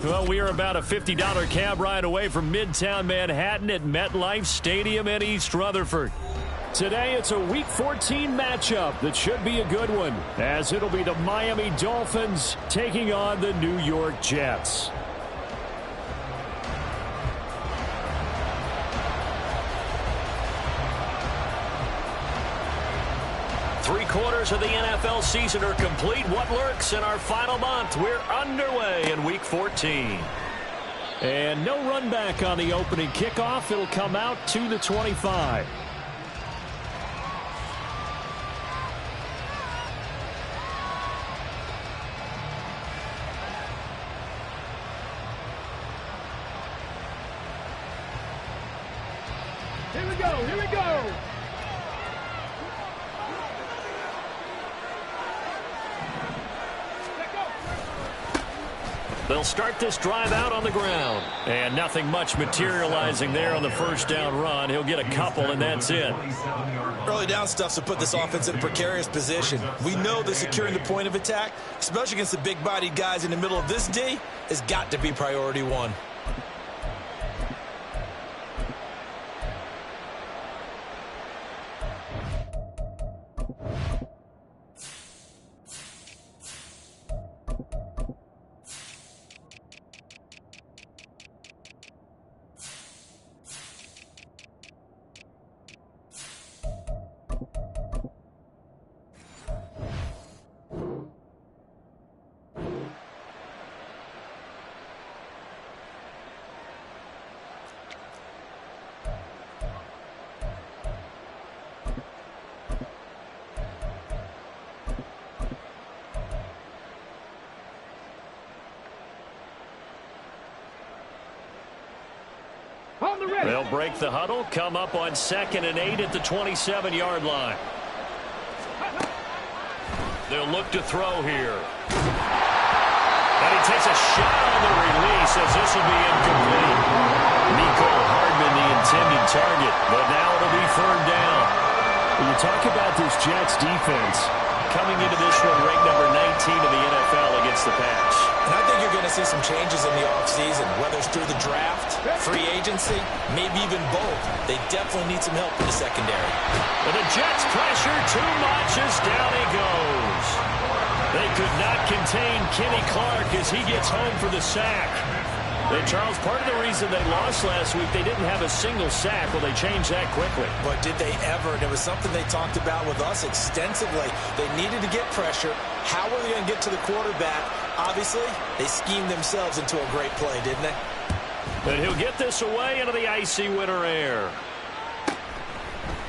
Well, we are about a $50 cab ride away from Midtown Manhattan at MetLife Stadium in East Rutherford. Today, it's a Week 14 matchup that should be a good one, as it'll be the Miami Dolphins taking on the New York Jets. Three-quarters of the NFL season are complete. What lurks in our final month? We're underway in Week 14. And no run back on the opening kickoff. It'll come out to the 25. Here we go, here we go. They'll start this drive out on the ground. And nothing much materializing there on the first down run. He'll get a couple, and that's it. Early down stuff to put this offense in a precarious position. We know that securing the point of attack, especially against the big-bodied guys in the middle of this D, has got to be priority one. They'll break the huddle, come up on 2nd and 8 at the 27-yard line. They'll look to throw here. And he takes a shot on the release as this will be incomplete. Nico Hardman, the intended target, but now it'll be third down. When you talk about this Jets defense, coming into this one ranked number 19 in the NFL against the pass. And I think you're going to see some changes in the offseason, whether it's through the draft, free agency, maybe even both. They definitely need some help in the secondary. But the Jets pressure too much as down he goes. They could not contain Kenny Clark as he gets home for the sack. And Charles, part of the reason they lost last week, they didn't have a single sack. Well, they changed that quickly. But did they ever? And it was something they talked about with us extensively. They needed to get pressure. How were they going to get to the quarterback? Obviously, they schemed themselves into a great play, didn't they? And he'll get this away into the icy winter air.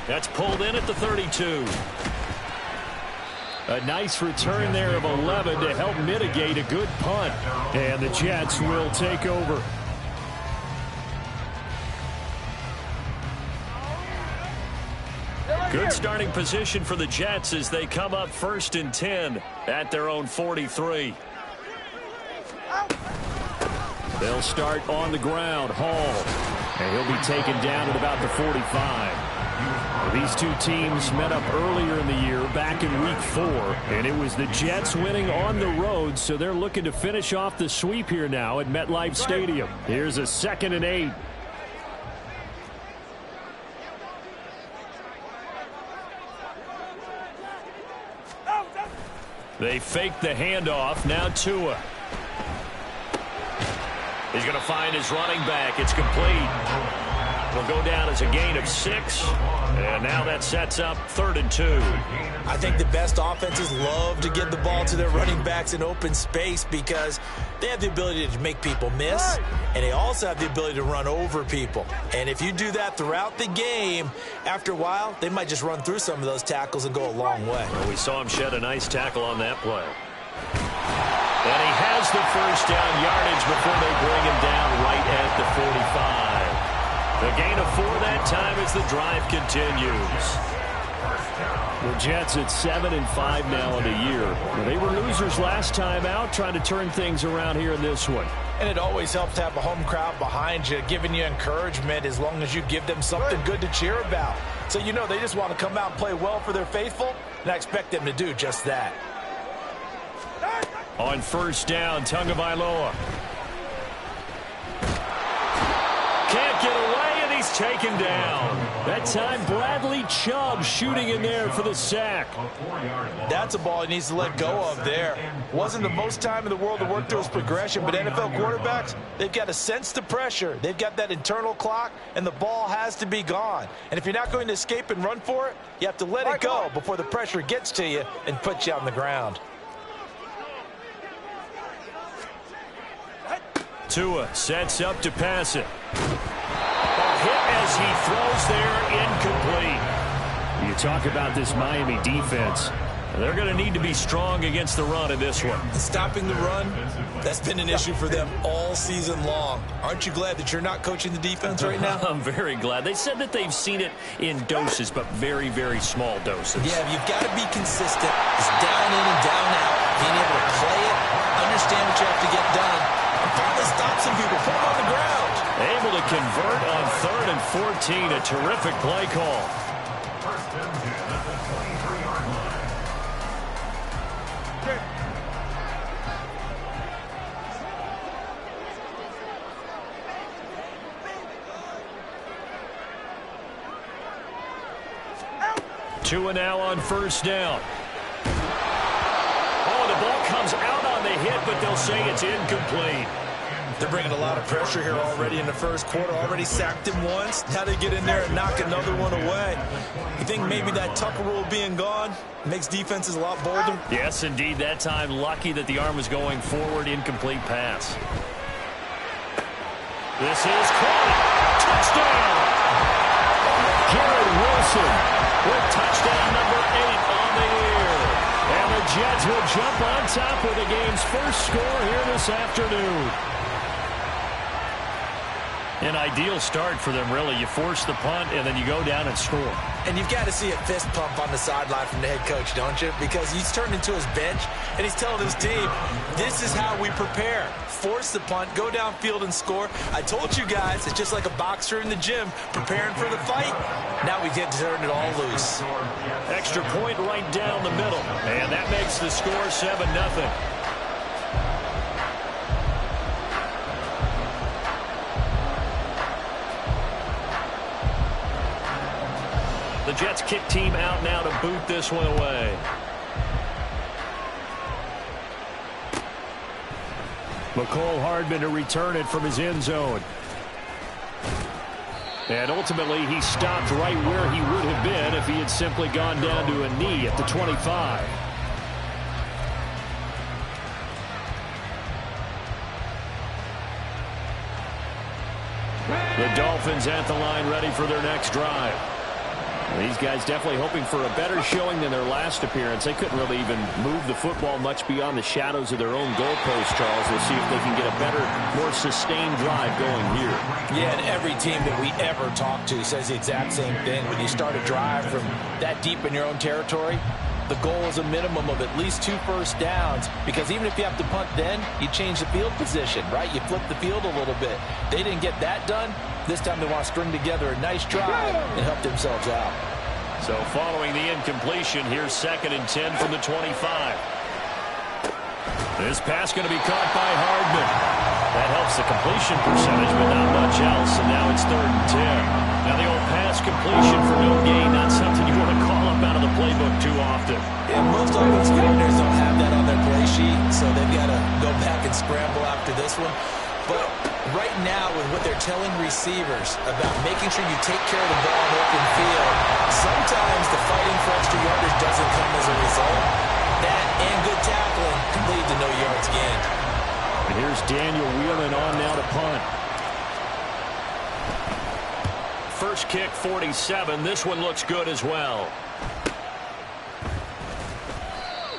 That's pulled in at the 32. A nice return there of 11 to help mitigate a good punt. And the Jets will take over. Good starting position for the Jets as they come up 1st and 10 at their own 43. They'll start on the ground. Hall. And he'll be taken down at about the 45. These two teams met up earlier in the year, back in Week 4, and it was the Jets winning on the road, so they're looking to finish off the sweep here now at MetLife Stadium. Here's a 2nd and 8. They fake the handoff. Now Tua. He's going to find his running back. It's complete. Will go down as a gain of 6. And now that sets up 3rd and 2. I think the best offenses love to get the ball to their running backs in open space because they have the ability to make people miss, and they also have the ability to run over people. And if you do that throughout the game, after a while, they might just run through some of those tackles and go a long way. Well, we saw him shed a nice tackle on that play. And he has the first down yardage before they bring him down right at the 45. The gain of 4 that time as the drive continues. The Jets at 7-5 now in the year. Well, they were losers last time out, trying to turn things around here in this one. And it always helps to have a home crowd behind you, giving you encouragement as long as you give them something good to cheer about. So you know they just want to come out and play well for their faithful, and I expect them to do just that. On first down, Tagovailoa. can't get away, and he's taken down. That time, Bradley Chubb shooting in there for the sack. That's a ball he needs to let go of there. Wasn't the most time in the world to work through his progression, but NFL quarterbacks, they've got to sense the pressure. They've got that internal clock, and the ball has to be gone. And if you're not going to escape and run for it, you have to let it go before the pressure gets to you and puts you on the ground. Tua sets up to pass it. A hit as he throws there, incomplete. You talk about this Miami defense. They're going to need to be strong against the run in this one. Stopping the run, that's been an issue for them all season long. Aren't you glad that you're not coaching the defense right now? I'm very glad. They said that they've seen it in doses, but very, very small doses. Yeah, you've got to be consistent. It's down in and down out. Being able to play it, understand what you have to get done, and finally stop some people, put them on the ground. Able to convert on 3rd and 14. A terrific play call. Tua now on 1st down. Oh, the ball comes out on the hit, but they'll say it's incomplete. They're bringing a lot of pressure here already in the first quarter. Already sacked him once. Now they get in there and knock another one away. You think maybe that Tucker rule being gone makes defenses a lot bolder? Yes, indeed. That time, lucky that the arm was going forward. Incomplete pass. This is caught. Touchdown. Garrett Wilson with touchdown number 8 on the year. And the Jets will jump on top with the game's first score here this afternoon. An ideal start for them, really. You force the punt, and then you go down and score. And you've got to see a fist pump on the sideline from the head coach, don't you? Because he's turned into his bench, and he's telling his team, this is how we prepare. Force the punt, go downfield and score. I told you guys, it's just like a boxer in the gym preparing for the fight. Now we get to turn it all loose. Extra point right down the middle. And that makes the score 7-0. The Jets kick team out now to boot this one away. McCole Hardman to return it from his end zone. And ultimately, he stopped right where he would have been if he had simply gone down to a knee at the 25. The Dolphins at the line, ready for their next drive. These guys definitely hoping for a better showing than their last appearance. They couldn't really even move the football much beyond the shadows of their own goalpost, Charles. We'll see if they can get a better, more sustained drive going here. Yeah, and every team that we ever talk to says the exact same thing. When you start a drive from that deep in your own territory, the goal is a minimum of at least 2 first downs, because even if you have to punt then, you change the field position, right? You flip the field a little bit. They didn't get that done. This time they want to string together a nice drive and help themselves out. So following the incompletion, here's 2nd and 10 from the 25. This pass going to be caught by Hardman. That helps the completion percentage, but not much else. And now it's 3rd and 10. Now the old pass completion for no gain, not something you want to call up out of the playbook too often. Yeah, most offensive coordinators don't have that on their play sheet, so they've got to go back and scramble after this one. But right now, with what they're telling receivers about making sure you take care of the ball in open field, sometimes the fighting for extra yardage doesn't come as a result. That and good tackling can lead to no yards gained. And here's Daniel Whelan on now to punt. First kick, 47. This one looks good as well.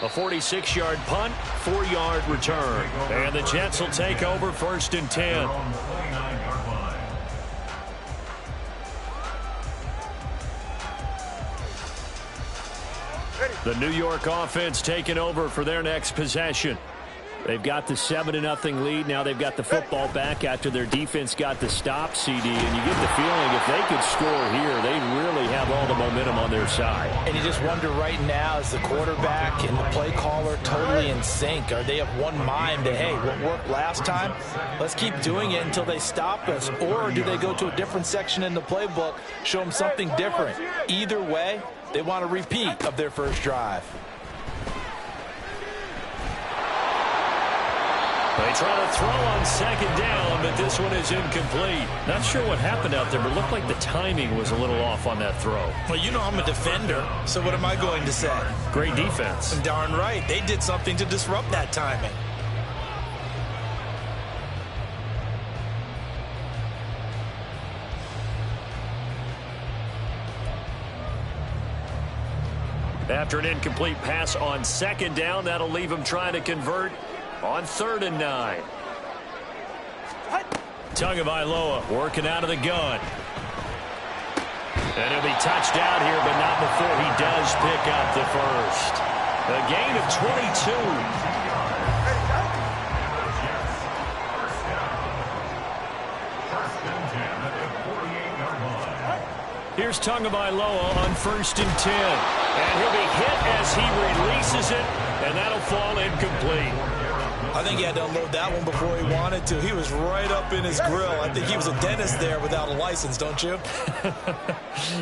A 46-yard punt, 4-yard return. And the Jets will take over 1st and 10. The New York offense taking over for their next possession. They've got the 7-0 lead. Now they've got the football back after their defense got the stop, CD. And you get the feeling if they could score here, they really have all the momentum on their side. And you just wonder right now, is the quarterback and the play caller totally in sync? Are they of one mind that, hey, what worked last time, let's keep doing it until they stop us? Or do they go to a different section in the playbook, show them something different? Either way, they want a repeat of their first drive. They try to throw on second down, but this one is incomplete. Not sure what happened out there, but it looked like the timing was a little off on that throw. Well, you know I'm a defender, so what am I going to say? Great defense. Darn right. They did something to disrupt that timing. After an incomplete pass on second down, that'll leave him trying to convert on 3rd and 9. Tagovailoa working out of the gun. And he'll be touched out here, but not before he does pick up the first. A gain of 22. Here's Tagovailoa on 1st and 10. And he'll be hit as he releases it, and that'll fall incomplete. I think he had to unload that one before he wanted to. He was right up in his grill. I think he was a dentist there without a license, don't you?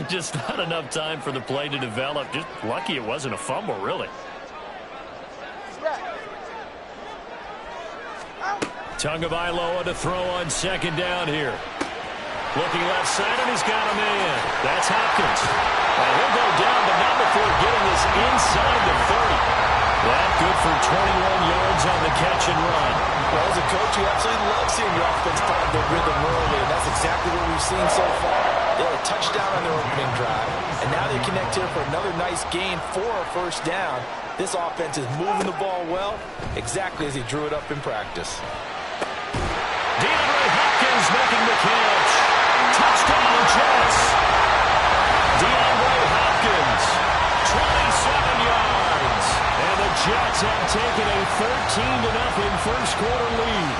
Just not enough time for the play to develop. Just lucky it wasn't a fumble, really. Tagovailoa to throw on second down here. Looking left side, and he's got a man. That's Hopkins. And he'll go down, but not before getting this inside the 30. That good for 21 yards on the catch and run. Well, as a coach, you absolutely love seeing your offense find their rhythm early, and that's exactly what we've seen so far. They had a touchdown on their opening drive, and now they connect here for another nice gain for a first down. This offense is moving the ball well, exactly as he drew it up in practice. DeAndre Hopkins making the catch. Touchdown, Jets. DeAndre Hopkins, 27 yards. And the Jets have taken a 13-0 first quarter lead.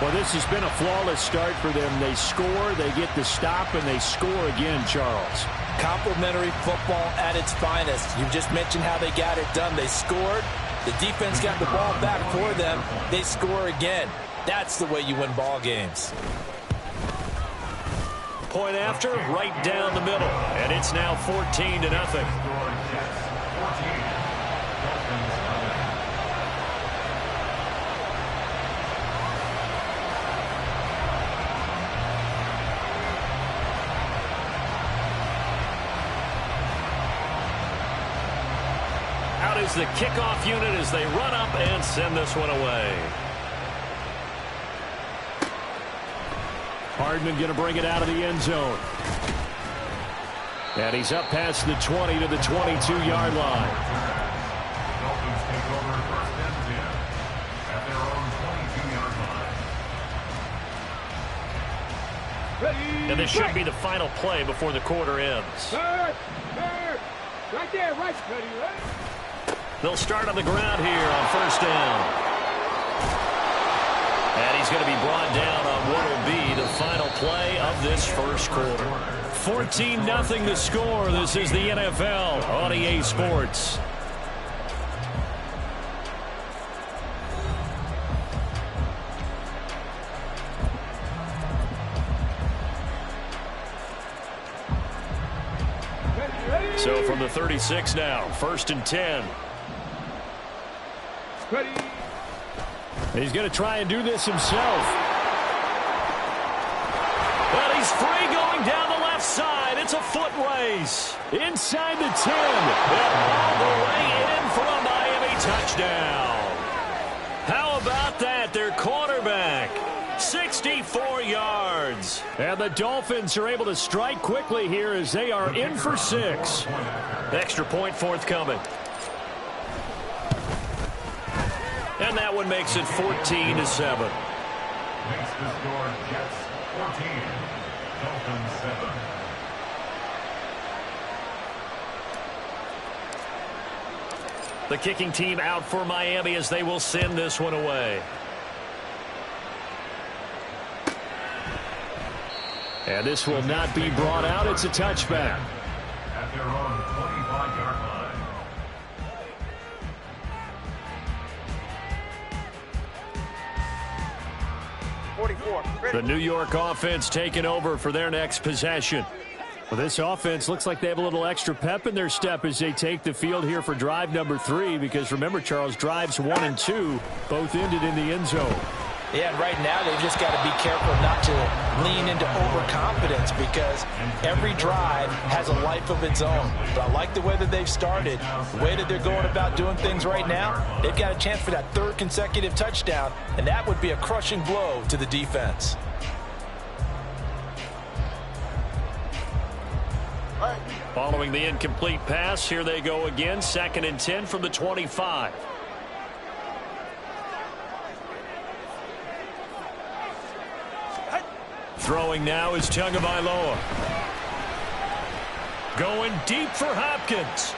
Well, this has been a flawless start for them. They score, they get the stop, and they score again, Charles. Complimentary football at its finest. You just mentioned how they got it done. They scored. The defense got the ball back for them. They score again. That's the way you win ball games. Point after, right down the middle. And it's now 14-0. Out is the kickoff unit as they run up and send this one away. Hardman going to bring it out of the end zone. And he's up past the 20 to the 22-yard line. And this should be the final play before the quarter ends. Right there, right. They'll start on the ground here on first down. And he's going to be brought down on what will be the final play of this first quarter. 14-0 the score. This is the NFL on EA Sports. So from the 36 now, 1st and 10. Ready. He's going to try and do this himself. But he's free going down the left side. It's a foot race. Inside the 10. And all the way in for a Miami touchdown. How about that? Their quarterback, 64 yards. And the Dolphins are able to strike quickly here as they are in for 6. Extra point forthcoming. And that one makes it 14-7. Makes the score Jets 14, Dolphins 7. The kicking team out for Miami as they will send this one away. And this will not be brought out. It's a touchback. At their own 25-yard line. The New York offense taking over for their next possession. Well, this offense looks like they have a little extra pep in their step as they take the field here for drive number 3, because remember, Charles, drives 1 and 2 both ended in the end zone. Yeah, and right now they've just got to be careful not to lean into overconfidence, because every drive has a life of its own. But I like the way that they've started, the way that they're going about doing things right now. They've got a chance for that 3rd consecutive touchdown, and that would be a crushing blow to the defense. Following the incomplete pass, here they go again, 2nd and 10 from the 25. Throwing now is Tagovailoa. Going deep for Hopkins.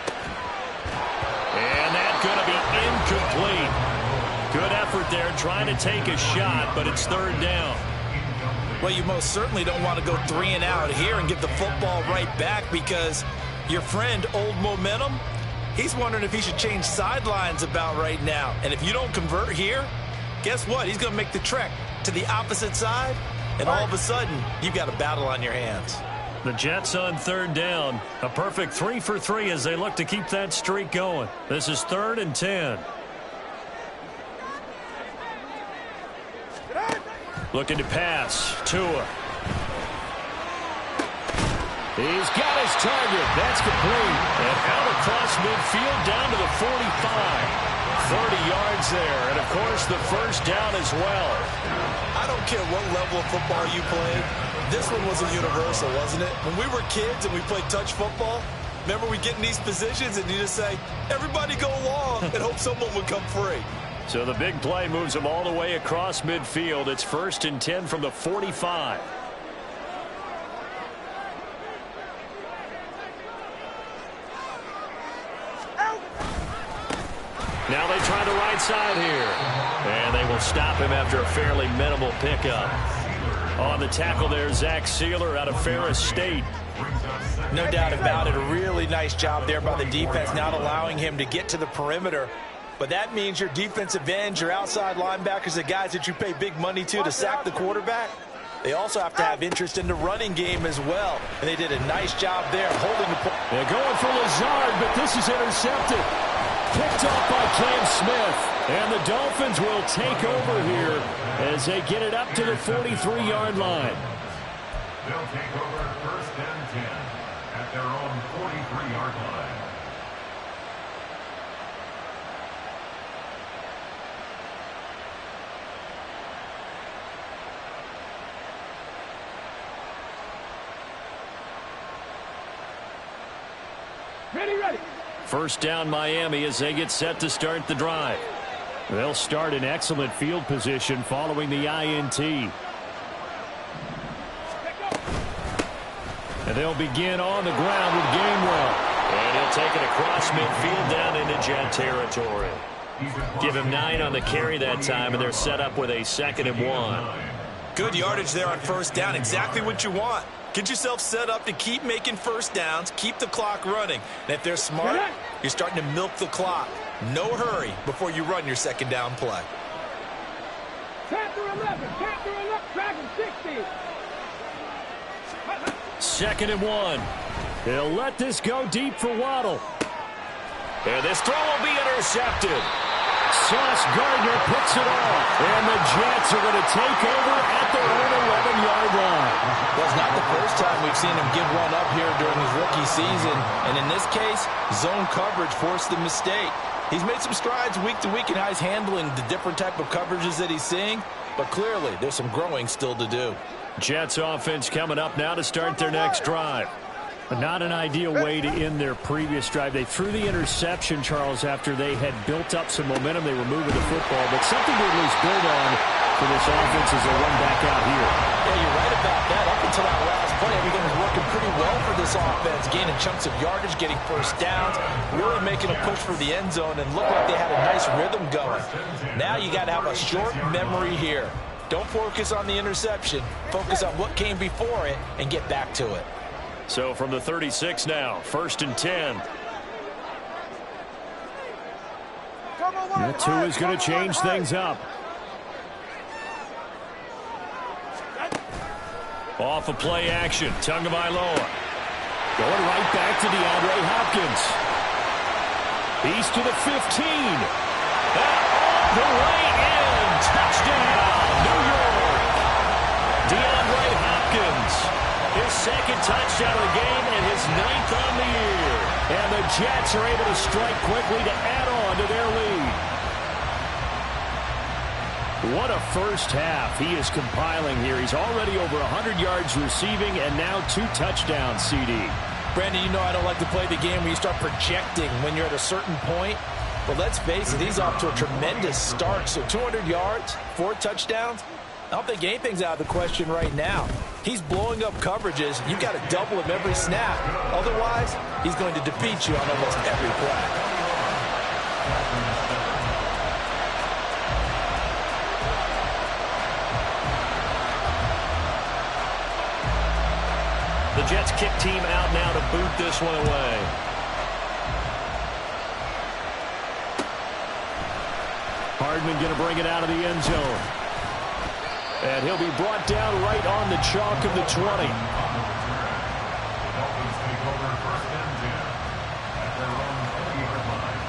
And that's going to be incomplete. Good effort there trying to take a shot, but it's 3rd down. Well, you most certainly don't want to go 3 and out here and get the football right back, because your friend, Old Momentum, he's wondering if he should change sidelines about right now. And if you don't convert here, guess what? He's going to make the trek to the opposite side, and all of a sudden, you've got a battle on your hands. The Jets on 3rd down. A perfect 3 for 3 as they look to keep that streak going. This is 3rd and 10. Looking to pass. Tua. He's got his target. That's complete. And out across midfield down to the 45. 30 yards there. And, of course, the 1st down as well. I don't care what level of football you played. This one was a universal, wasn't it? When we were kids and we played touch football, remember we get in these positions and you just say, everybody go long, and hope someone would come free. So the big play moves them all the way across midfield. It's 1st and 10 from the 45. Now they try the right side here. And they will stop him after a fairly minimal pickup. On the tackle there, Zach Sealer out of Ferris State. No doubt about it. A really nice job there by the defense, not allowing him to get to the perimeter. But that means your defensive ends, your outside linebackers, the guys that you pay big money to sack the quarterback, they also have to have interest in the running game as well. And they did a nice job there holding the ball. They're going for Lazard, but this is intercepted. Picked off by Cam Smith. And the Dolphins will take over here as they get it up to the 43-yard line. They'll take over 1st and 10 at their own 43-yard line. Ready. 1st down Miami as they get set to start the drive. They'll start in excellent field position following the INT. And they'll begin on the ground with Gainwell. And he'll take it across midfield down into Jet territory. Give him 9 on the carry that time, and they're set up with a 2nd and 1. Good yardage there on 1st down. Exactly what you want. Get yourself set up to keep making 1st downs, keep the clock running. And if they're smart, you're starting to milk the clock. No hurry before you run your 2nd down play. Chapter 11, Dragon 60. 2nd and 1. They'll let this go deep for Waddle. And this throw will be intercepted. Sauce Gardner picks it off. And the Jets are going to take over at their own 11-yard line. Well, it's not the first time we've seen him give one up here during his rookie season. And in this case, zone coverage forced the mistake. He's made some strides week to week in how he's handling the different type of coverages that he's seeing. But clearly, there's some growing still to do. Jets offense coming up now to start their next drive. Not an ideal way to end their previous drive. They threw the interception, Charles, after they had built up some momentum. They were moving the football, but something to at least build on for this offense as they run back out here. Yeah, you're right about that. Up until that last play, everything was working pretty well for this offense, gaining chunks of yardage, getting first downs, really making a push for the end zone, and looked like they had a nice rhythm going. Now you got to have a short memory here. Don't focus on the interception. Focus on what came before it and get back to it. So from the 36 now, 1st and 10. That two is going to change things up. Off of play action, Tagovailoa. Going right back to DeAndre Hopkins. He's to the 15. All the way in. Touchdown, New York. DeAndre Hopkins. His 2nd touchdown of the game and his 9th on the year. And the Jets are able to strike quickly to add on to their lead. What a first half he is compiling here. He's already over 100 yards receiving and now 2 touchdowns, CD. Brandon, you know I don't like to play the game where you start projecting when you're at a certain point. But let's face it, he's off to a tremendous start. So 200 yards, 4 touchdowns. I don't think anything's out of the question right now. He's blowing up coverages. You've got to double him every snap. Otherwise, he's going to defeat you on almost every play. The Jets kick team out now to boot this one away. Hardman going to bring it out of the end zone. And he'll be brought down right on the chalk of the 20. Dolphins take over 1st and 10 at their own 40-yard line.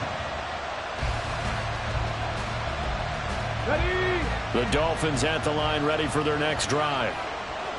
Ready? The Dolphins at the line, ready for their next drive.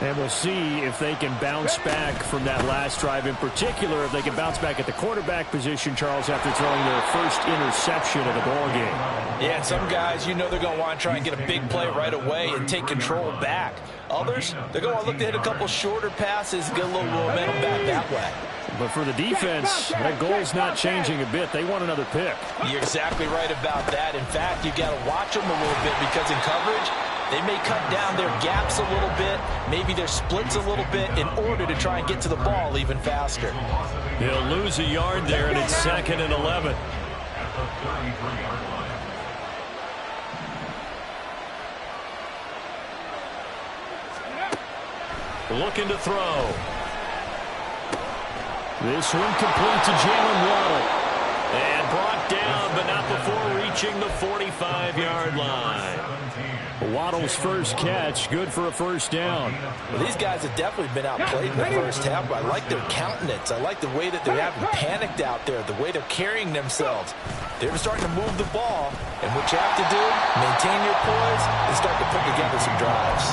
And we'll see if they can bounce back from that last drive. In particular, if they can bounce back at the quarterback position, Charles, after throwing their first interception of the ball game. Yeah, and some guys, you know they're going to want to try and get a big play right away and take control back. Others, they're going to want to look to hit a couple shorter passes, get a little momentum back that way. But for the defense, that goal's not changing a bit. They want another pick. You're exactly right about that. In fact, you've got to watch them a little bit because in coverage, they may cut down their gaps a little bit, maybe their splits a little bit in order to try and get to the ball even faster. He'll lose a yard there, and it's 2nd and 11. At the 33-yard line. Looking to throw. This one complete to Jalen Waddle. And brought down, but not before reaching the 45-yard line. Waddle's first catch, good for a first down. Well, these guys have definitely been outplayed in the first half, but I like their countenance. I like the way that they haven't panicked out there, the way they're carrying themselves. They're starting to move the ball, and what you have to do, maintain your poise and start to put together some drives.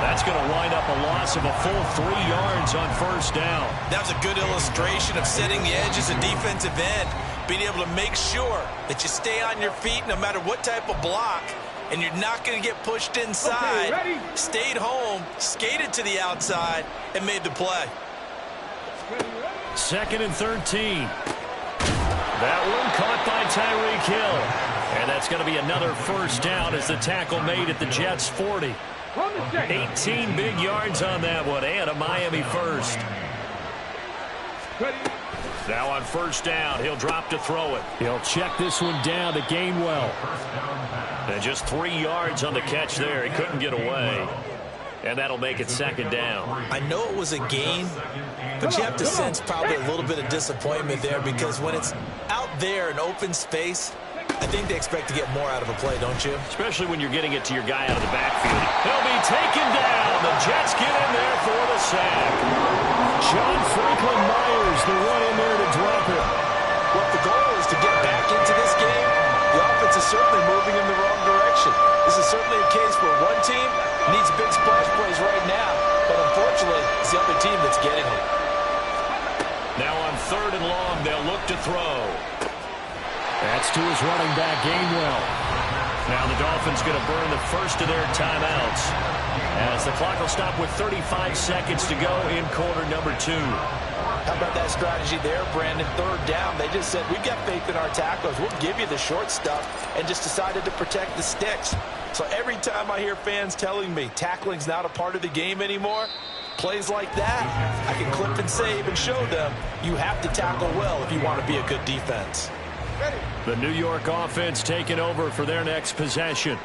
That's going to wind up a loss of a full 3 yards on first down. That was a good illustration of setting the edge as a defensive end, being able to make sure that you stay on your feet no matter what type of block, and you're not going to get pushed inside. Okay, stayed home, skated to the outside, and made the play. 2nd and 13. That one caught by Tyreek Hill. And that's going to be another first down as the tackle made at the Jets' 40. 18 big yards on that one, and a Miami first. Now on first down, he'll drop to throw it. He'll check this one down to Gainwell. And just 3 yards on the catch there. He couldn't get away. And that'll make it 2nd down. I know it was a gain, but you have to sense probably a little bit of disappointment there because when it's out there in open space, I think they expect to get more out of a play, don't you? Especially when you're getting it to your guy out of the backfield. He'll be taken down. The Jets get in there for the sack. John Franklin Myers, the one in there to drop it. Well, if the goal is to get back into this game, the offense is certainly moving in the wrong direction. This is certainly a case where one team needs big splash plays right now, but unfortunately, it's the other team that's getting it. Now on 3rd and long, they'll look to throw. That's to his running back, Gainwell. Now the Dolphins going to burn the first of their timeouts as the clock will stop with 35 seconds to go in quarter number 2. How about that strategy there, Brandon? 3rd down. They just said, we've got faith in our tacklers. We'll give you the short stuff, and just decided to protect the sticks. So every time I hear fans telling me tackling's not a part of the game anymore, plays like that, I can clip and save and show them you have to tackle well if you want to be a good defense. The New York offense taking over for their next possession.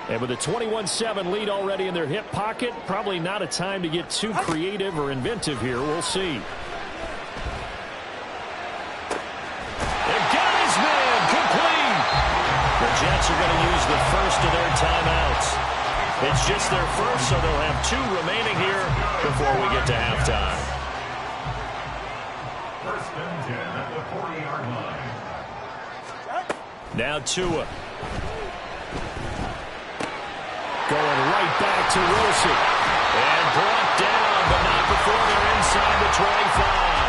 And with a 21-7 lead already in their hip pocket, probably not a time to get too creative or inventive here. We'll see. They've got his man complete. The Jets are going to use the first of their timeouts. It's just their first, so they'll have 2 remaining here before we get to halftime. First and 10 at the 40-yard line. Now Tua. Going right back to Wilson. And brought down, but not before they're inside the 25.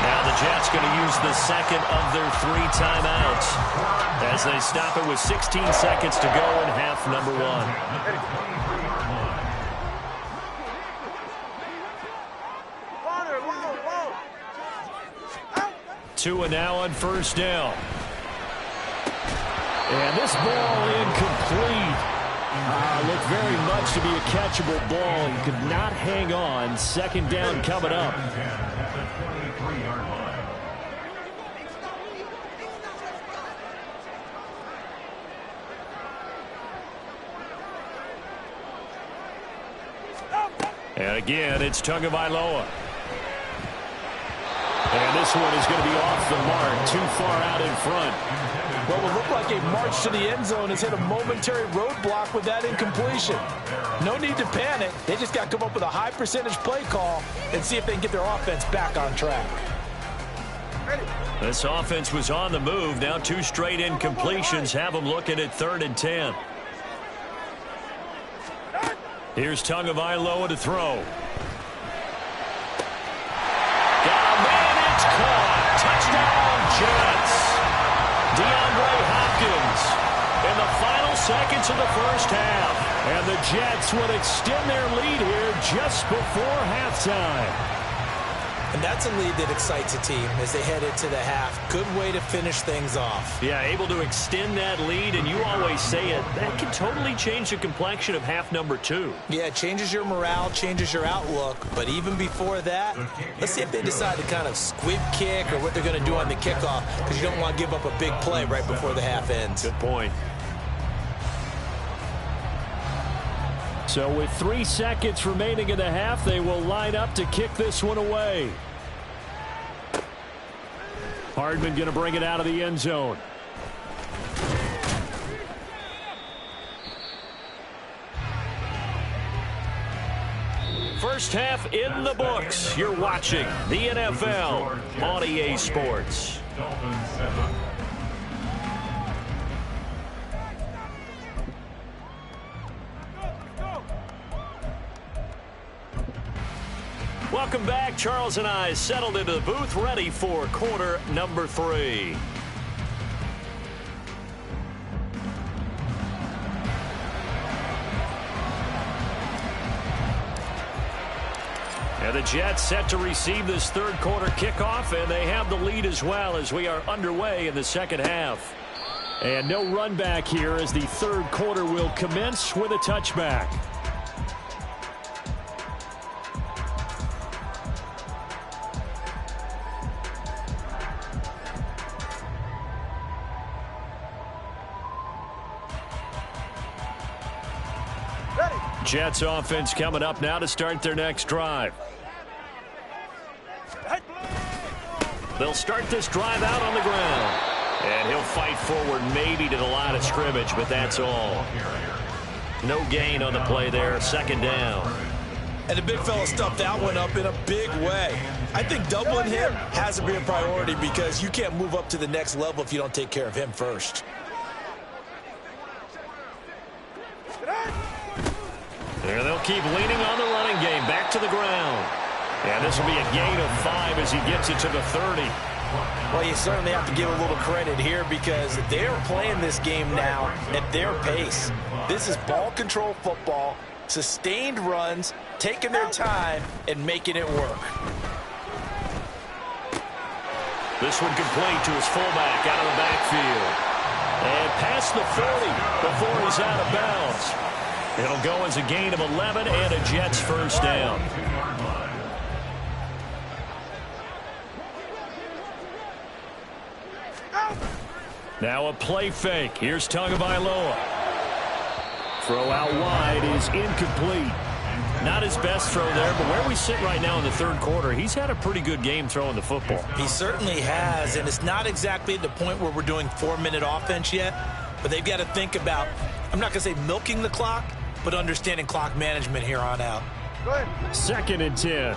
Now the Jets going to use the second of their 3 timeouts as they stop it with 16 seconds to go in half number 1. Tua now on first down. And this ball incomplete. Looked very much to be a catchable ball. He could not hang on. Second down coming up. And again, it's Tagovailoa. And this one is going to be off the mark, too far out in front. Well, it looked like a march to the end zone has hit a momentary roadblock with that incompletion. No need to panic. They just got to come up with a high percentage play call and see if they can get their offense back on track. This offense was on the move. Now 2 straight incompletions have them looking at 3rd and 10. Here's Tagovailoa to throw. Got a man, it's caught. Touchdown, Jets. DeAndre Hopkins in the final seconds of the first half. And the Jets will extend their lead here just before halftime. And that's a lead that excites a team as they head into the half. Good way to finish things off. Yeah, able to extend that lead, and you always say it, that can totally change the complexion of half number 2. Yeah, it changes your morale, changes your outlook. But even before that, let's see if they decide to kind of squib kick or what they're going to do on the kickoff, because you don't want to give up a big play right before the half ends. Good point. So with 3 seconds remaining in the half, they will line up to kick this one away. Hardman going to bring it out of the end zone. First half in the books. You're watching the NFL on EA Sports. Welcome back. Charles and I settled into the booth, ready for quarter number 3. And the Jets set to receive this third quarter kickoff, and they have the lead as well as we are underway in the second half. And no run back here as the third quarter will commence with a touchback. Jets offense coming up now to start their next drive. They'll start this drive out on the ground. And he'll fight forward maybe to the line of scrimmage, but that's all. No gain on the play there, second down. And the big fella stuffed that one up in a big way. I think doubling him has to be a priority because you can't move up to the next level if you don't take care of him first. There they'll keep leaning on the running game. Back to the ground. And this will be a gain of 5 as he gets it to the 30. Well, you certainly have to give a little credit here because they're playing this game now at their pace. This is ball control football, sustained runs, taking their time, and making it work. This one complete to his fullback out of the backfield. And past the 40 before he's out of bounds. It'll go as a gain of 11 and a Jets first down. Now a play fake. Here's Tagovailoa. Throw out wide is incomplete. Not his best throw there, but where we sit right now in the third quarter, he's had a pretty good game throwing the football. He certainly has, and it's not exactly at the point where we're doing 4-minute offense yet, but they've got to think about, I'm not going to say milking the clock, but understanding clock management here on out. 2nd and 10.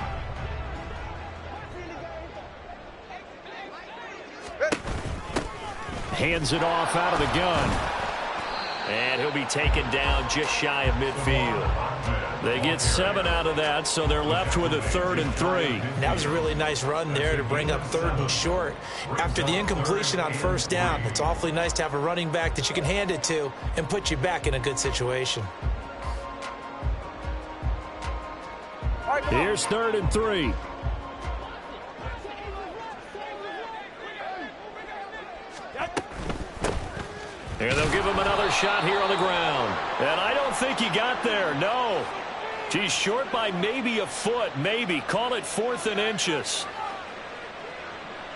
Hands it off out of the gun. And he'll be taken down just shy of midfield. They get 7 out of that, so they're left with a 3rd and 3. That was a really nice run there to bring up 3rd and short. After the incompletion on 1st down, it's awfully nice to have a running back that you can hand it to and put you back in a good situation. Here's 3rd and 3. And they'll give him another shot here on the ground. And I don't think he got there, no. He's short by maybe a foot, maybe. Call it 4th and inches.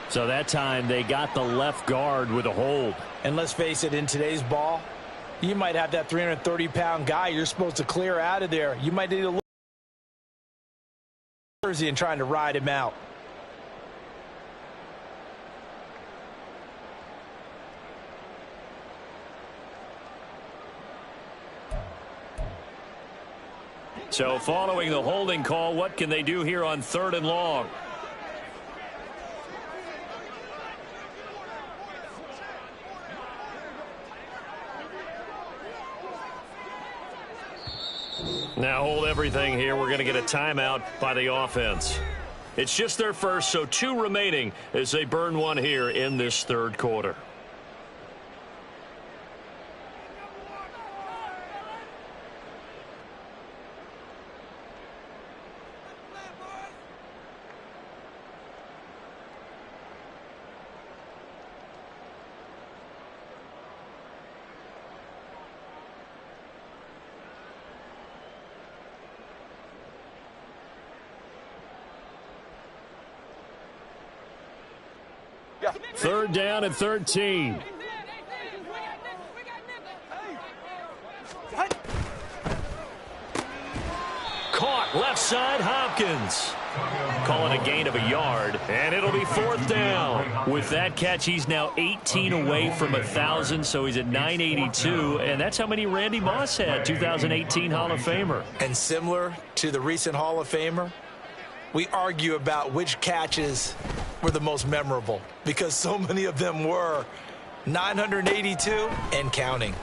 So that time they got the left guard with a hold. And let's face it, in today's ball, you might have that 330-pound guy you're supposed to clear out of there. You might need a little jersey and trying to ride him out. So following the holding call, what can they do here on 3rd and long? Now hold everything here. We're going to get a timeout by the offense. It's just their first, so 2 remaining as they burn 1 here in this 3rd quarter. Third down and 13. Caught left side, Hopkins. Calling a gain of a yard, and it'll be 4th down. With that catch, he's now 18 away from 1,000, so he's at 982, and that's how many Randy Moss had, 2018 Hall of Famer. And similar to the recent Hall of Famer, we argue about which catches were the most memorable because so many of them were 982 and counting.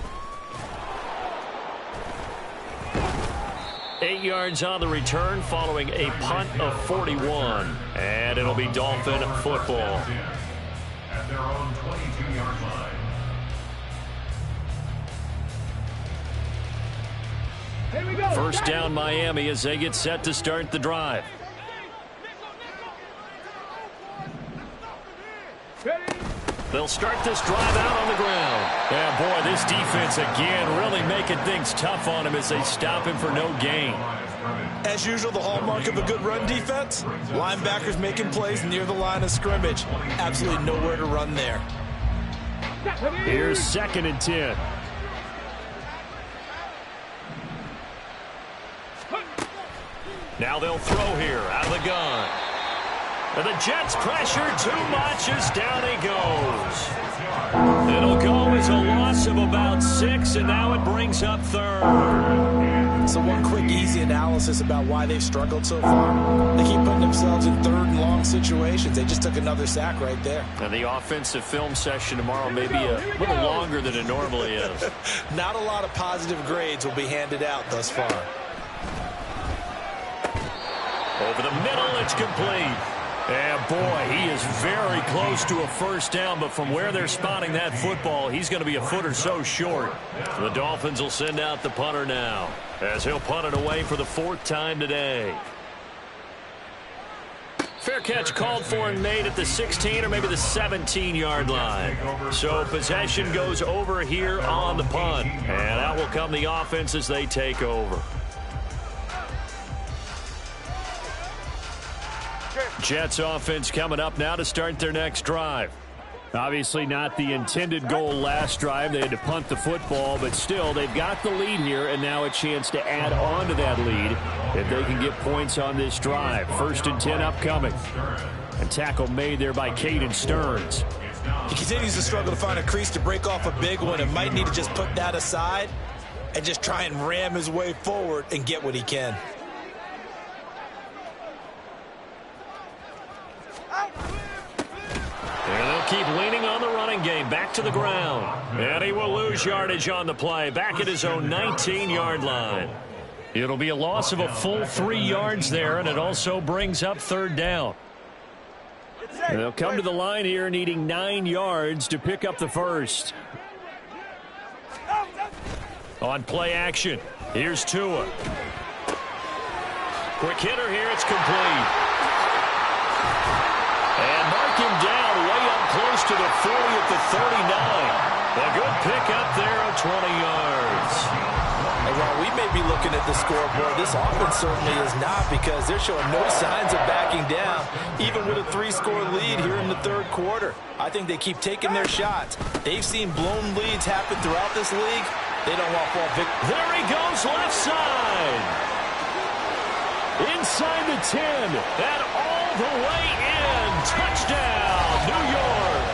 8 yards on the return following a punt of 41. And it'll be Dolphin football. At their own 22-yard line. First down Miami as they get set to start the drive. They'll start this drive out on the ground. Yeah, boy, this defense again really making things tough on him as they stop him for no gain. As usual, the hallmark of a good run defense, linebackers making plays near the line of scrimmage. Absolutely nowhere to run there. Here's 2nd and 10. Now they'll throw here out of the gun. And the Jets pressure too much as down he goes. It'll go as a loss of about 6, and now it brings up 3rd. So one quick, easy analysis about why they've struggled so far. They keep putting themselves in 3rd and long situations. They just took another sack right there. And the offensive film session tomorrow may be a little longer than it normally is. Not a lot of positive grades will be handed out thus far. Over the middle, it's complete. And boy, he is very close to a first down, but from where they're spotting that football, he's going to be a foot or so short. The Dolphins will send out the punter now, as he'll punt it away for the 4th time today. Fair catch called for and made at the 16 or maybe the 17-yard line. So possession goes over here on the punt. And out will come the offense as they take over. Jets offense coming up now to start their next drive. Obviously not the intended goal last drive. They had to punt the football, but still they've got the lead here and now a chance to add on to that lead if they can get points on this drive. 1st and 10 upcoming. A tackle made there by Caden Stearns. He continues to struggle to find a crease to break off a big one and might need to just put that aside and just try and ram his way forward and get what he can. And they'll keep leaning on the running game. Back to the ground. And he will lose yardage on the play. Back at his own 19-yard line. It'll be a loss of a full 3 yards there, and it also brings up 3rd down. And they'll come to the line here needing 9 yards to pick up the first. On play action, here's Tua. Quick hitter here, it's complete. And mark him down way up close to the 40 at the 39. A good pickup there of 20 yards. And while we may be looking at the scoreboard, this offense certainly is not, because they're showing no signs of backing down, even with a 3-score lead here in the 3rd quarter. I think they keep taking their shots. They've seen blown leads happen throughout this league. They don't want fall victims. There he goes, left side. Inside the 10, and all the way in. Touchdown, New York.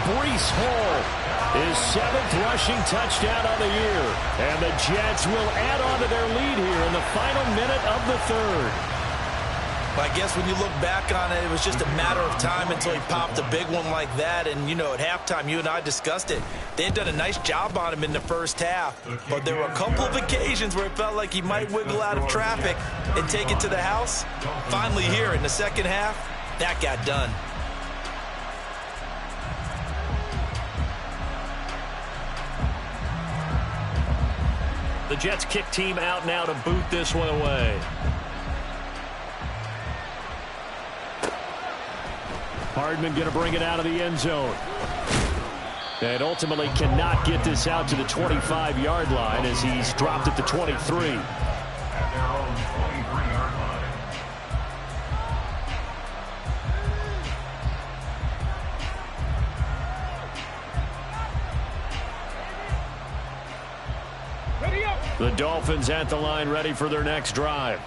Breece Hall, his 7th rushing touchdown on the year. And the Jets will add on to their lead here in the final minute of the 3rd. I guess when you look back on it, it was just a matter of time until he popped a big one like that. And, you know, at halftime, you and I discussed it. They had done a nice job on him in the first half. But there were a couple of occasions where it felt like he might wiggle out of traffic and take it to the house. Finally here in the second half, that got done. The Jets kick team out now to boot this one away. Hardman going to bring it out of the end zone. And ultimately cannot get this out to the 25-yard line as he's dropped at the 23. At their own 23-yard line. The Dolphins at the line ready for their next drive.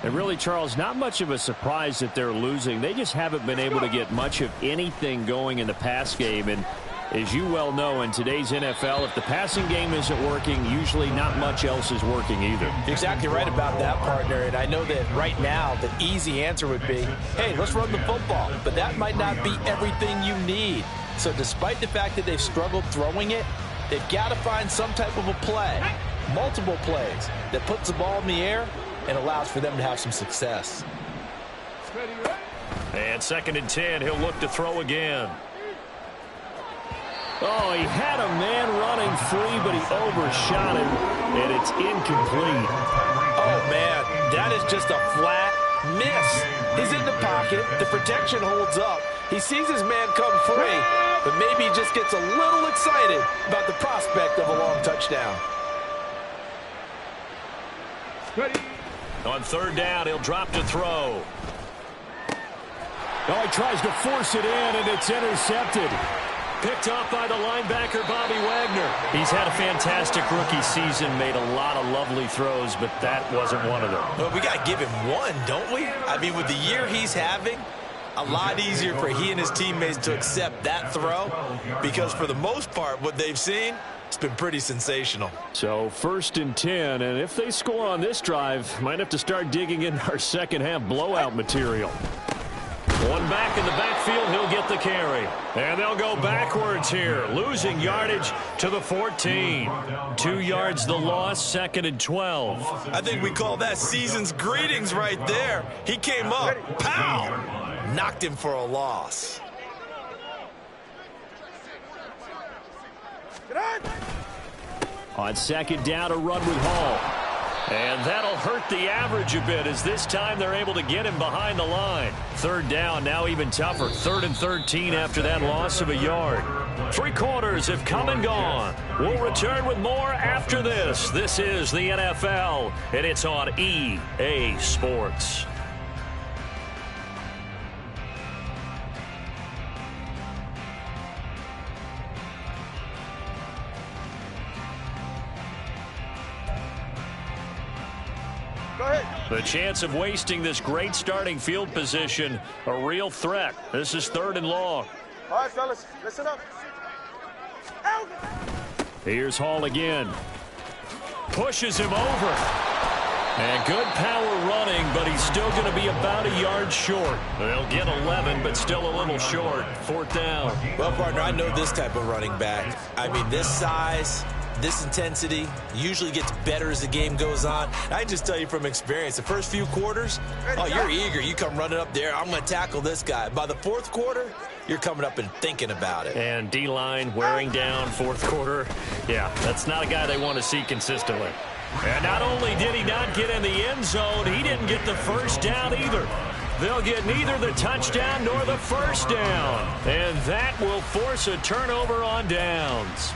And really, Charles, not much of a surprise that they're losing. They just haven't been able to get much of anything going in the pass game. And as you well know, in today's NFL, if the passing game isn't working, usually not much else is working either. You're exactly right about that, partner. And I know that right now the easy answer would be, hey, let's run the football. But that might not be everything you need. So despite the fact that they've struggled throwing it, they've got to find some type of a play, multiple plays, that puts the ball in the air and allows for them to have some success. And 2nd and 10, he'll look to throw again. Oh, he had a man running free, but he overshot it, and it's incomplete. Oh, man, that is just a flat miss. He's in the pocket. The protection holds up. He sees his man come free, but maybe he just gets a little excited about the prospect of a long touchdown. On 3rd down, he'll drop to throw. Oh, he tries to force it in, and it's intercepted. Picked off by the linebacker, Bobby Wagner. He's had a fantastic rookie season, made a lot of lovely throws, but that wasn't one of them. Well, we got to give him one, don't we? I mean, with the year he's having, a lot easier for he and his teammates to accept that throw, because for the most part, what they've seen, it's been pretty sensational. So 1st and 10, and if they score on this drive, might have to start digging in our second half blowout material. One back in the backfield, he'll get the carry. And they'll go backwards here, losing yardage to the 14. 2 yards the loss, 2nd and 12. I think we call that season's greetings right there. He came up, pow, knocked him for a loss. On 2nd down, a run with Hall. And that'll hurt the average a bit as this time they're able to get him behind the line. third down now even tougher. 3rd and 13 after that loss of a yard. 3 quarters have come and gone. We'll return with more after this. This is the NFL, and it's on EA Sports. The chance of wasting this great starting field position, a real threat. This is 3rd and long. All right, fellas, listen up. Here's Hall again. Pushes him over. And good power running, but he's still going to be about a yard short. They'll get 11, but still a little short. 4th down. Well, partner, I know this type of running back. I mean, this size, this intensity usually gets better as the game goes on. I can just tell you from experience, the first few quarters, oh, you're eager. You come running up there, I'm going to tackle this guy. By the 4th quarter, you're coming up and thinking about it. And D-line wearing down 4th quarter. Yeah, that's not a guy they want to see consistently. And not only did he not get in the end zone, he didn't get the first down either. They'll get neither the touchdown nor the first down. And that will force a turnover on downs.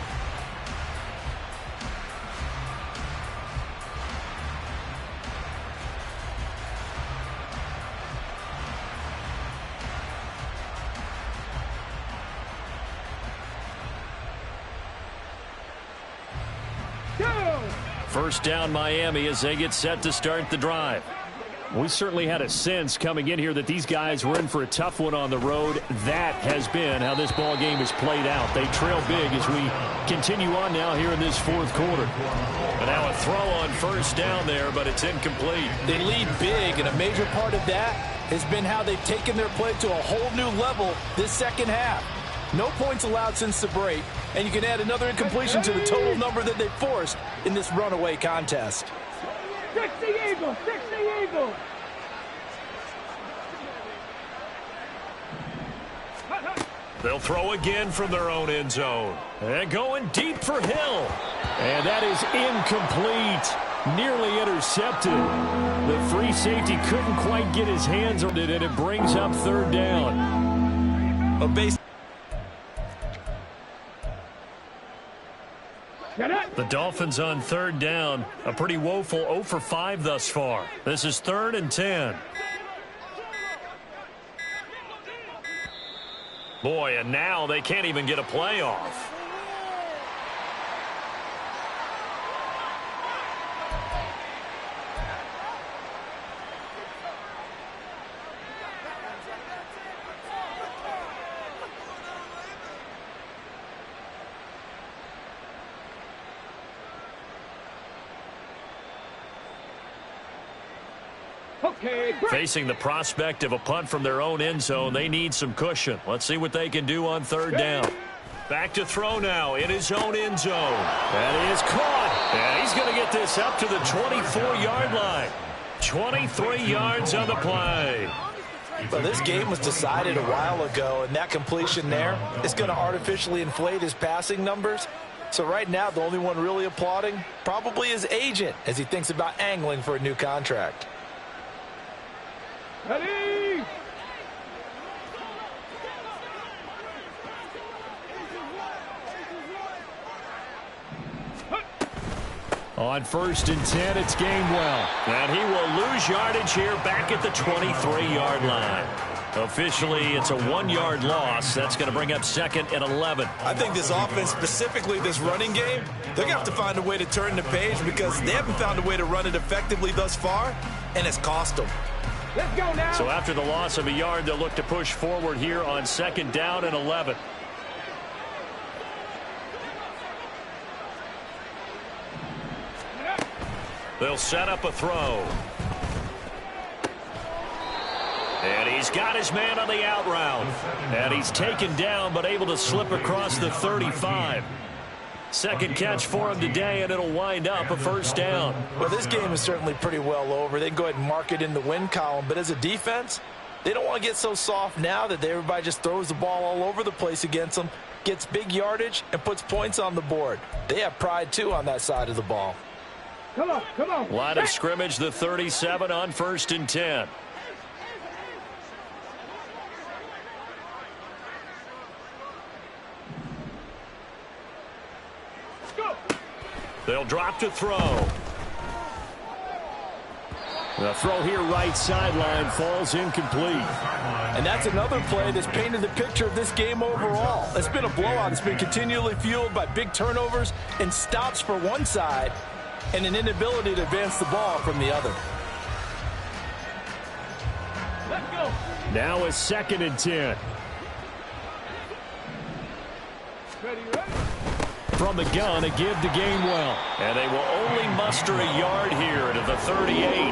First down Miami as they get set to start the drive. We certainly had a sense coming in here that these guys were in for a tough one on the road. That has been how this ball game has played out. They trail big as we continue on now here in this 4th quarter. And now a throw on first down there, but it's incomplete. They lead big, and a major part of that has been how they've taken their play to a whole new level this second half. No points allowed since the break, and you can add another incompletion to the total number that they forced in this runaway contest. 60 Eagles, 60 Eagles. They'll throw again from their own end zone. And going deep for Hill. And that is incomplete. Nearly intercepted. The free safety couldn't quite get his hands on it, and it brings up 3rd down. The Dolphins on 3rd down. A pretty woeful 0 for 5 thus far. This is 3rd and 10. Boy, and now they can't even get a play off. Facing the prospect of a punt from their own end zone, they need some cushion. Let's see what they can do on 3rd down. Back to throw now in his own end zone. That is caught. And he's going to get this up to the 24-yard line. 23 yards on the play. Well, this game was decided a while ago, and that completion there is going to artificially inflate his passing numbers. So right now, the only one really applauding probably his agent as he thinks about angling for a new contract. Ready? On 1st and 10, it's Gainwell. And he will lose yardage here back at the 23-yard line. Officially, it's a 1-yard loss. That's going to bring up 2nd and 11. I think this offense, specifically this running game, they're going to have to find a way to turn the page because they haven't found a way to run it effectively thus far, and it's cost them. Let's go now. So after the loss of a yard, they'll look to push forward here on 2nd down and 11. They'll set up a throw. And he's got his man on the out route. And he's taken down but able to slip across the 35. Second catch for him today, and it'll wind up a 1st down. Well, this game is certainly pretty well over. They can go ahead and mark it in the win column. But as a defense, they don't want to get so soft now that everybody just throws the ball all over the place against them, gets big yardage, and puts points on the board. They have pride, too, on that side of the ball. Come on, come on. Line of scrimmage, the 37 on 1st and 10. They'll drop to throw. The throw here right sideline falls incomplete. And that's another play that's painted the picture of this game overall. It's been a blowout. It's been continually fueled by big turnovers and stops for one side and an inability to advance the ball from the other. Let's go. Now a 2nd and 10. Ready, ready. From the gun, a give to Gainwell. And they will only muster a yard here to the 38.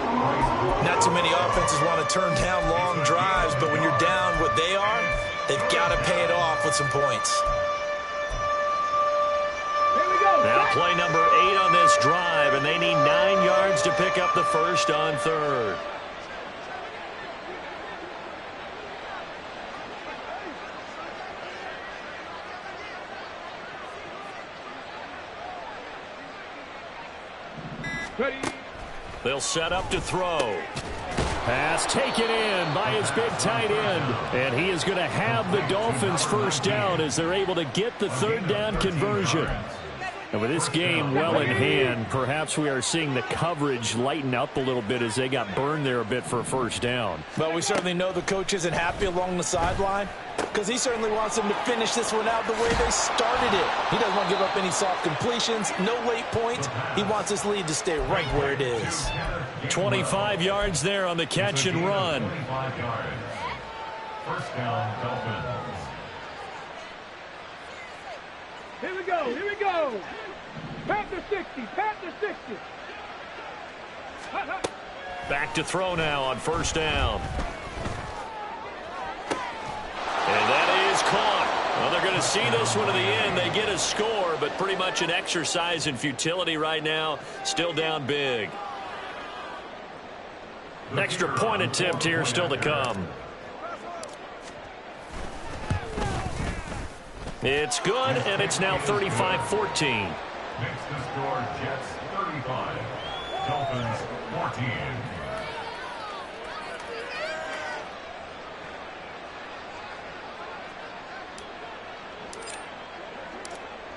Not too many offenses want to turn down long drives, but when you're down what they are, they've got to pay it off with some points. Here we go. Now play number 8 on this drive, and they need 9 yards to pick up the first on 3rd. Ready. They'll set up to throw. Pass taken in by his big tight end. And he is going to have the Dolphins first down as they're able to get the 3rd down conversion. And with this game well in hand, perhaps we are seeing the coverage lighten up a little bit as they got burned there a bit for a first down. But we certainly know the coach isn't happy along the sideline because he certainly wants them to finish this one out the way they started it. He doesn't want to give up any soft completions, no late points. He wants this lead to stay right where it is. 25 yards there on the catch and run. 25 yards. First down, Dolphins. Here we go. Here we go. Panther 60. Panther 60. Hot, hot. Back to throw now on first down. And that is caught. Well, they're going to see this one to the end. They get a score, but pretty much an exercise in futility right now. Still down big. Extra point attempt here still to come. It's good, and it's now 35-14. Makes the score Jets 35, Dolphins 14.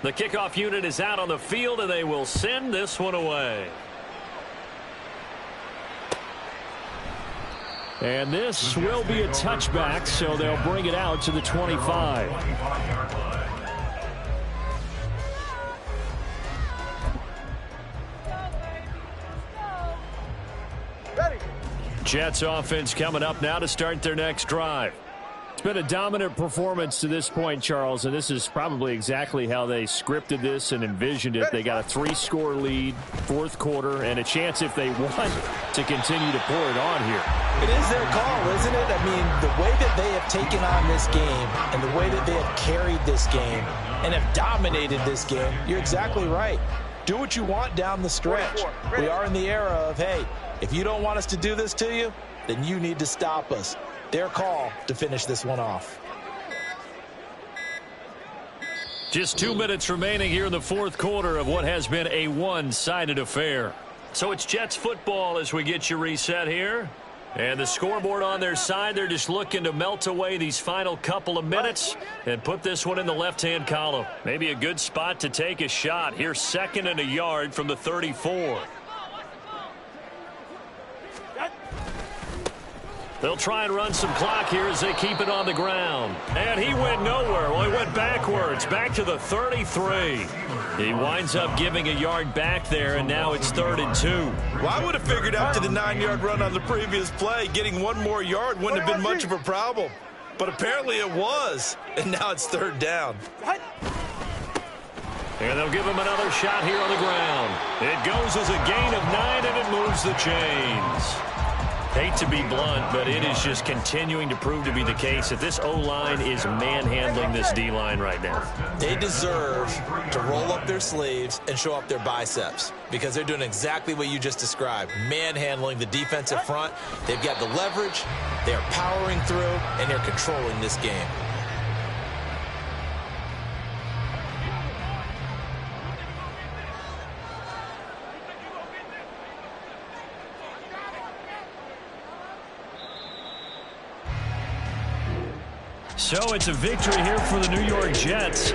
The kickoff unit is out on the field, and they will send this one away. And this will be a touchback, so they'll bring it out to the 25. 25-yard line. Ready. Jets offense coming up now to start their next drive. It's been a dominant performance to this point, Charles, and this is probably exactly how they scripted this and envisioned it. They got a 3-score lead, 4th quarter, and a chance if they want to continue to pour it on here. It is their call, isn't it? I mean, the way that they have taken on this game and the way that they have carried this game and have dominated this game, you're exactly right. Do what you want down the stretch. We are in the era of, hey, if you don't want us to do this to you, then you need to stop us. Their call to finish this one off. Just 2 minutes remaining here in the 4th quarter of what has been a one-sided affair. So it's Jets football as we get you reset here. And the scoreboard on their side, they're just looking to melt away these final couple of minutes and put this one in the left-hand column. Maybe a good spot to take a shot. Here's 2nd and a yard from the 34. They'll try and run some clock here as they keep it on the ground. And he went nowhere. Well, he went backwards, back to the 33. He winds up giving a yard back there, and now it's 3rd and 2. Well, I would have figured after the 9-yard run on the previous play, getting one more yard wouldn't have been much of a problem. But apparently it was, and now it's 3rd down. And they'll give him another shot here on the ground. It goes as a gain of 9, and it moves the chains. Hate to be blunt, but it is just continuing to prove to be the case that this O-line is manhandling this D-line right now. They deserve to roll up their sleeves and show up their biceps because they're doing exactly what you just described, manhandling the defensive front. They've got the leverage, they're powering through, and they're controlling this game. So it's a victory here for the New York Jets.